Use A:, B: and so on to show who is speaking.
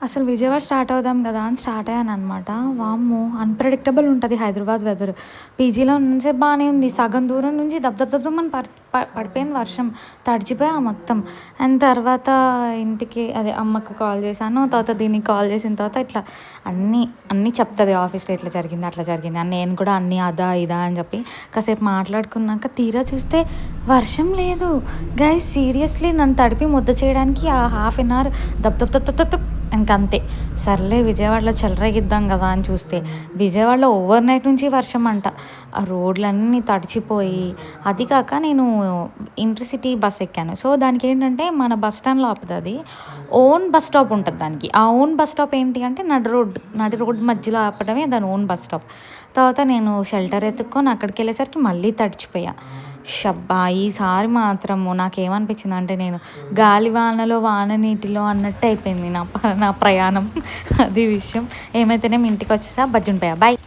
A: అసలు విజయవాడ స్టార్ట్ అవుదాం కదా అని స్టార్ట్ అయ్యాననమాట. వామ్మో! అన్‌ప్రెడిక్టబుల్ ఉంటది హైదరాబాద్ వెదర్. పీజీలో ఉన్నంతసేపు బానే ఉంది. సగం దూరం నుంచి దబ్ దబ్ దబ్ దబ్ అని పడిపోయింది వర్షం. తడిచిపోయా మొత్తం. అండ్ తర్వాత ఇంటికి అదే అమ్మకి కాల్ చేశాను. తర్వాత దీనికి కాల్ చేసిన తర్వాత ఇట్లా అన్నీ చెప్తది ఆఫీస్‌లో ఇట్లా జరిగింది, అట్లా జరిగింది అని. నేను కూడా అన్నీ అదా, ఇదా అని చెప్పి కాసేపు మాట్లాడుకున్నాక తీరా చూస్తే వర్షం లేదు. గైస్ సీరియస్‌లీ నన్ను తడిపి ముద్ద చేయడానికి ఆ హాఫ్ ఎన్ అవర్ దబ్ దబ్ దబ్ దబ్ దబ్ దబ్ ఇంకంతే. సర్లే విజయవాడలో చెలరేగిద్దాం కదా అని చూస్తే విజయవాడలో ఓవర్ నైట్ నుంచి వర్షం అంట. ఆ రోడ్లన్నీ తడిచిపోయి, అది కాక నేను ఇంటర్సిటీ బస్ ఎక్కాను. సో దానికి ఏంటంటే మన బస్ స్టాండ్లో ఆపుతుంది. ఓన్ బస్ స్టాప్ ఉంటుంది దానికి. ఆ ఓన్ బస్ స్టాప్ ఏంటి అంటే నడి రోడ్ మధ్యలో ఆపడమే దాని ఓన్ బస్ స్టాప్. తర్వాత నేను షెల్టర్ ఎత్తుక్కొని అక్కడికి వెళ్ళేసరికి మళ్ళీ తడిచిపోయా. షబ్బా! ఈసారి మాత్రము నాకేమనిపించింది అంటే నేను గాలివానలో వాన నీటిలో అన్నట్టు అయిపోయింది నా ప్రయాణం. అది విషయం. ఏమైతేనేమి ఇంటికి వచ్చేసా. బజ్జుంటాయా. బాయ్.